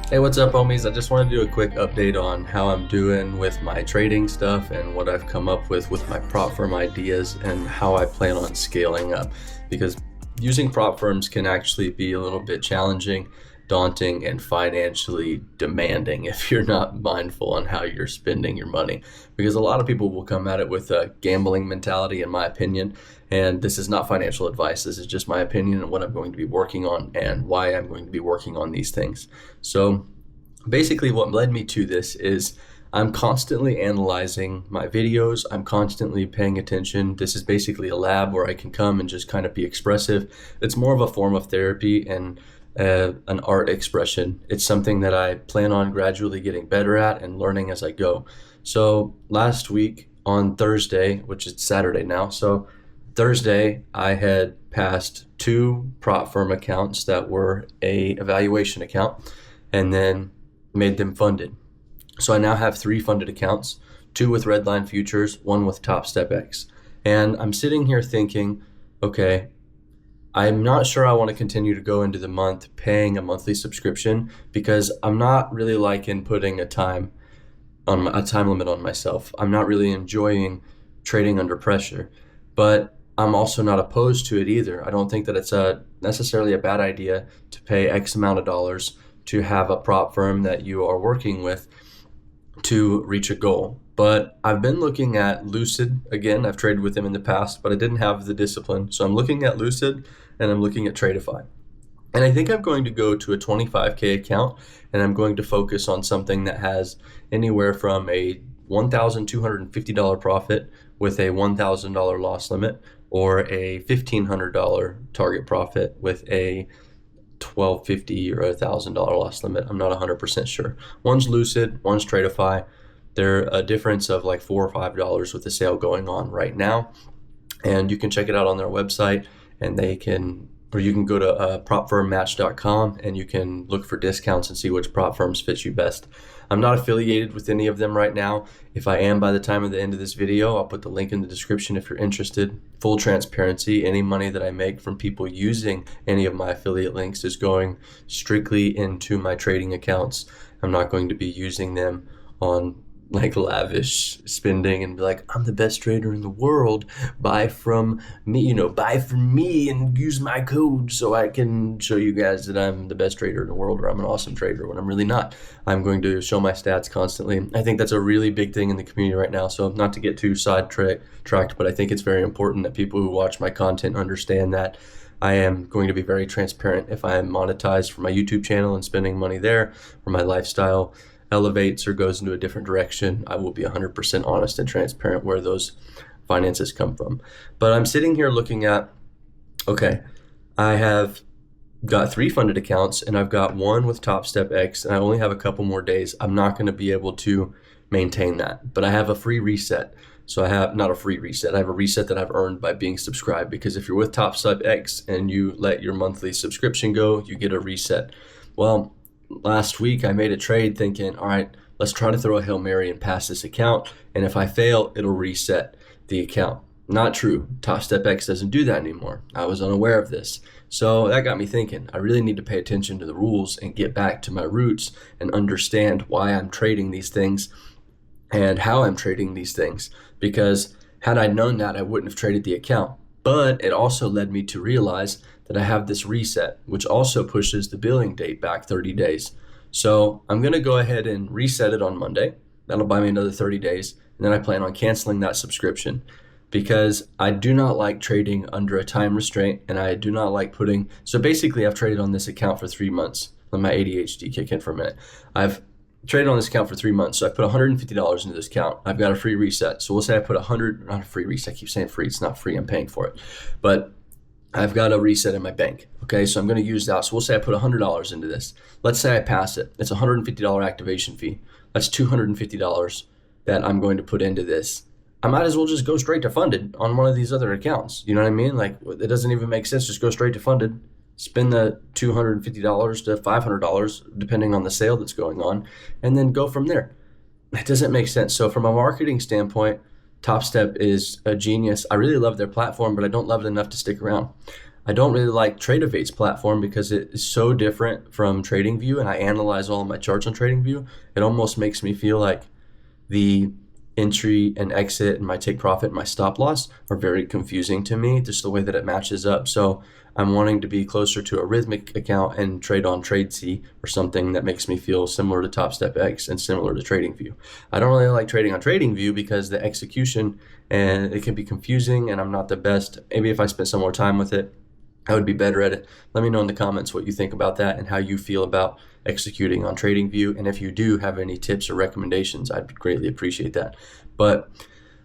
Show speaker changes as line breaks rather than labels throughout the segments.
Hey, what's up, homies? I just wanted to do a quick update on how I'm doing with my trading stuff and what I've come up with my prop firm ideas and how I plan on scaling up. Because using prop firms can actually be a little bit challenging, daunting, and financially demanding if you're not mindful on how you're spending your money. Because a lot of people will come at it with a gambling mentality, in my opinion. And this is not financial advice. This is just my opinion and what I'm going to be working on and why I'm going to be working on these things. So basically what led me to this is I'm constantly analyzing my videos. I'm constantly paying attention. This is basically a lab where I can come and just kind of be expressive. It's more of a form of therapy and an art expression. It's something that I plan on gradually getting better at and learning as I go. So last week on Thursday, which is Saturday now, so Thursday, I had passed 2 prop firm accounts that were a evaluation account and then made them funded. So I now have 3 funded accounts, 2 with Redline Futures, 1 with Top Step X. And I'm sitting here thinking, okay, I'm not sure I want to continue to go into the month paying a monthly subscription because I'm not really liking putting a time limit on myself. I'm not really enjoying trading under pressure. But I'm also not opposed to it either. I don't think that it's necessarily a bad idea to pay X amount of dollars to have a prop firm that you are working with to reach a goal. But I've been looking at Lucid. Again, I've traded with them in the past, but I didn't have the discipline. So I'm looking at Lucid and I'm looking at Tradeify. And I think I'm going to go to a 25K account and I'm going to focus on something that has anywhere from a $1,250 profit with a $1,000 loss limit or a $1,500 target profit with a $1,250 or $1,000 loss limit. I'm not 100% sure. One's Lucid, one's Tradeify. They're a difference of like $4 or $5 with the sale going on right now. And you can check it out on their website and you can go to propfirmmatch.com and you can look for discounts and see which prop firms fit you best. I'm not affiliated with any of them right now. If I am by the time of the end of this video, I'll put the link in the description if you're interested. Full transparency, any money that I make from people using any of my affiliate links is going strictly into my trading accounts. I'm not going to be using them on like lavish spending and be like, I'm the best trader in the world. Buy from me, and use my code so I can show you guys that I'm the best trader in the world or I'm an awesome trader when I'm really not. I'm going to show my stats constantly. I think that's a really big thing in the community right now. So not to get too sidetracked, but I think it's very important that people who watch my content understand that I am going to be very transparent. If I am monetized for my YouTube channel and spending money there, or my lifestyle elevates or goes into a different direction, I will be 100% honest and transparent where those finances come from. But I'm sitting here looking at, okay, I have got 3 funded accounts and I've got 1 with Top Step X and I only have a couple more days. I'm not going to be able to maintain that, but I have a free reset. So I have not a free reset. I have a reset that I've earned by being subscribed, because if you're with Top Step X and you let your monthly subscription go, you get a reset. Well, last week I made a trade thinking, all right, let's try to throw a Hail Mary and pass this account. And if I fail, it'll reset the account. Not true. Top Step X doesn't do that anymore. I was unaware of this. So that got me thinking, I really need to pay attention to the rules and get back to my roots and understand why I'm trading these things and how I'm trading these things. Because had I known that, I wouldn't have traded the account. But it also led me to realize that I have this reset, which also pushes the billing date back 30 days. So I'm going to go ahead and reset it on Monday. That'll buy me another 30 days. And then I plan on canceling that subscription because I do not like trading under a time restraint, and I do not like so basically I've traded on this account for 3 months. Let my ADHD kick in for a minute. I've traded on this account for 3 months. So I put $150 into this account. I've got a free reset. So we'll say I put not a free reset. I keep saying free. It's not free. I'm paying for it. But I've got a reset in my bank. Okay, so I'm going to use that. So we'll say I put $100 into this. Let's say I pass it. It's a $150 activation fee. That's $250 that I'm going to put into this. I might as well just go straight to funded on one of these other accounts. You know what I mean? Like, it doesn't even make sense. Just go straight to funded. Spend the $250 to $500, depending on the sale that's going on, and then go from there. It doesn't make sense. So from a marketing standpoint, Top Step is a genius. I really love their platform, but I don't love it enough to stick around. I don't really like TradeAvate's platform because it is so different from TradingView, and I analyze all of my charts on TradingView. It almost makes me feel like the entry and exit and my take profit and my stop loss are very confusing to me, just the way that it matches up. So I'm wanting to be closer to a Rhythmic account and trade on TradeC or something that makes me feel similar to TopStepX and similar to TradingView. I don't really like trading on TradingView because the execution and it can be confusing and I'm not the best. Maybe if I spent some more time with it, I would be better at it. Let me know in the comments what you think about that and how you feel about executing on TradingView. And if you do have any tips or recommendations, I'd greatly appreciate that. But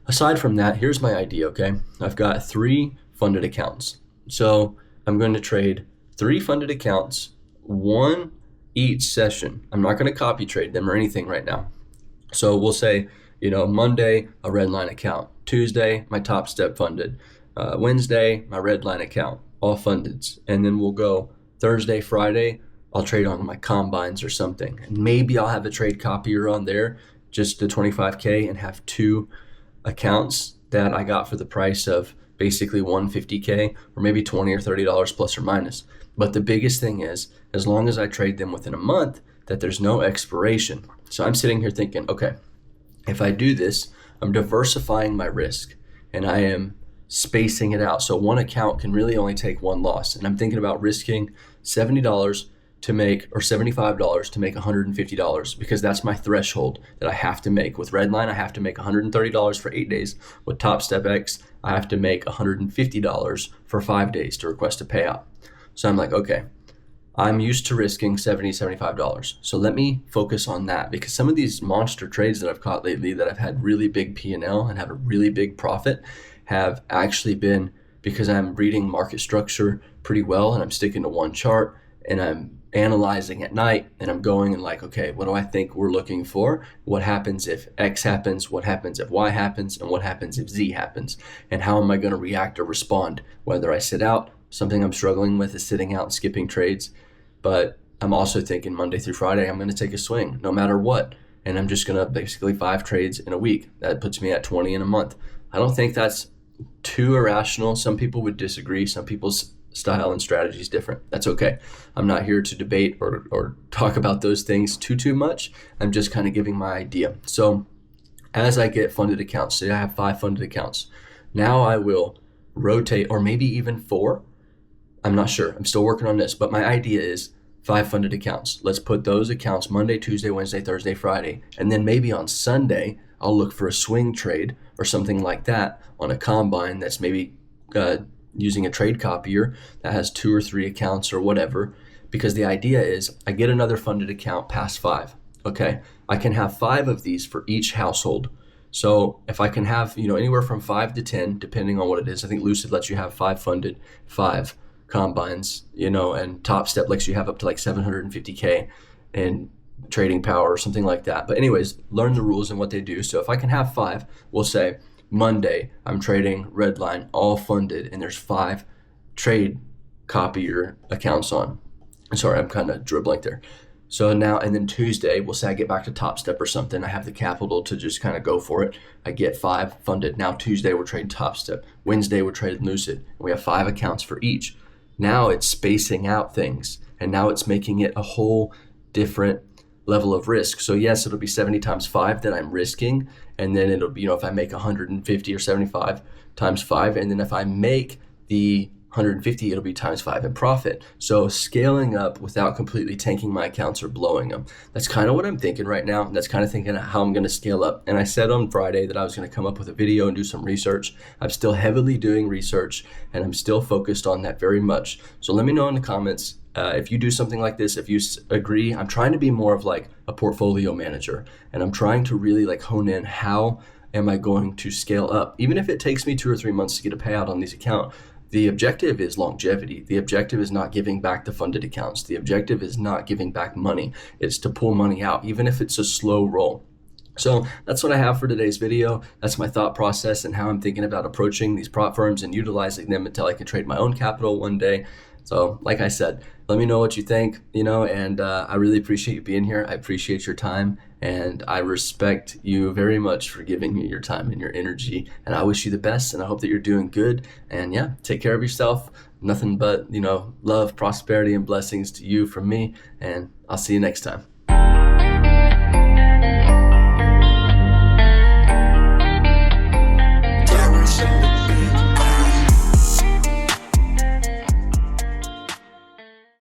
aside from that, here's my idea, okay? I've got 3 funded accounts. So I'm going to trade 3 funded accounts, 1 each session. I'm not going to copy trade them or anything right now. So we'll say, Monday, a Redline account. Tuesday, my Top Step funded. Wednesday, my Redline account. All funded. And then we'll go Thursday, Friday, I'll trade on my combines or something. And maybe I'll have a trade copier on there, just the 25K, and have 2 accounts that I got for the price of basically 150K or maybe $20 or $30 plus or minus. But the biggest thing is, as long as I trade them within a month, that there's no expiration. So I'm sitting here thinking, okay, if I do this, I'm diversifying my risk and I am spacing it out. So one account can really only take 1 loss. And I'm thinking about risking $70 to make, or $75 to make $150, because that's my threshold that I have to make. With Redline, I have to make $130 for 8 days. With TopStepX, I have to make $150 for 5 days to request a payout. So I'm like, okay, I'm used to risking $70, $75. So let me focus on that, because some of these monster trades that I've caught lately that I've had really big P&L and have a really big profit have actually been because I'm reading market structure pretty well and I'm sticking to one chart and I'm analyzing at night and I'm going and like, okay, what do I think we're looking for? What happens if X happens? What happens if Y happens? And what happens if Z happens? And how am I going to react or respond? Whether I sit out, something I'm struggling with is sitting out and skipping trades. But I'm also thinking Monday through Friday, I'm going to take a swing no matter what. And I'm just going to basically 5 trades in a week. That puts me at 20 in a month. I don't think that's too irrational. Some people would disagree. Some people's style and strategy is different. That's okay. I'm not here to debate or talk about those things too much. I'm just kind of giving my idea. So as I get funded accounts, say I have 5 funded accounts, now I will rotate, or maybe even 4. I'm not sure. I'm still working on this, but my idea is 5 funded accounts. Let's put those accounts Monday, Tuesday, Wednesday, Thursday, Friday, and then maybe on Sunday, I'll look for a swing trade or something like that on a combine that's maybe using a trade copier that has 2 or 3 accounts or whatever, because the idea is I get another funded account past 5. Okay, I can have 5 of these for each household. So if I can have, anywhere from 5 to 10, depending on what it is. I think Lucid lets you have 5 funded, 5 combines, and Top Step lets you have up to like 750K in trading power or something like that. But anyways, learn the rules and what they do. So if I can have 5, we'll say Monday, I'm trading Redline, all funded, and there's 5 trade copier accounts on. Sorry, I'm kind of dribbling there. So now, and then Tuesday, we'll say I get back to Top Step or something. I have the capital to just kind of go for it. I get 5 funded. Now Tuesday, we're trading Top Step. Wednesday, we're trading Lucid. And we have 5 accounts for each. Now it's spacing out things, and now it's making it a whole different level of risk. So yes, it'll be 70 times 5 that I'm risking, and then it'll be, if I make 150 or 75 times 5, and then if I make the 150, it'll be times 5 in profit. So scaling up without completely tanking my accounts or blowing them. That's kind of what I'm thinking right now. That's kind of thinking how I'm going to scale up. And I said on Friday that I was going to come up with a video and do some research. I'm still heavily doing research, and I'm still focused on that very much. So let me know in the comments if you do something like this, if you agree. I'm trying to be more of like a portfolio manager, and I'm trying to really like hone in how am I going to scale up, even if it takes me 2 or 3 months to get a payout on these accounts. The objective is longevity. The objective is not giving back the funded accounts. The objective is not giving back money. It's to pull money out, even if it's a slow roll. So that's what I have for today's video. That's my thought process and how I'm thinking about approaching these prop firms and utilizing them until I can trade my own capital one day. So like I said, let me know what you think, and I really appreciate you being here. I appreciate your time, and I respect you very much for giving me your time and your energy. And I wish you the best, and I hope that you're doing good. And yeah, take care of yourself. Nothing but, love, prosperity, and blessings to you from me. And I'll see you next time.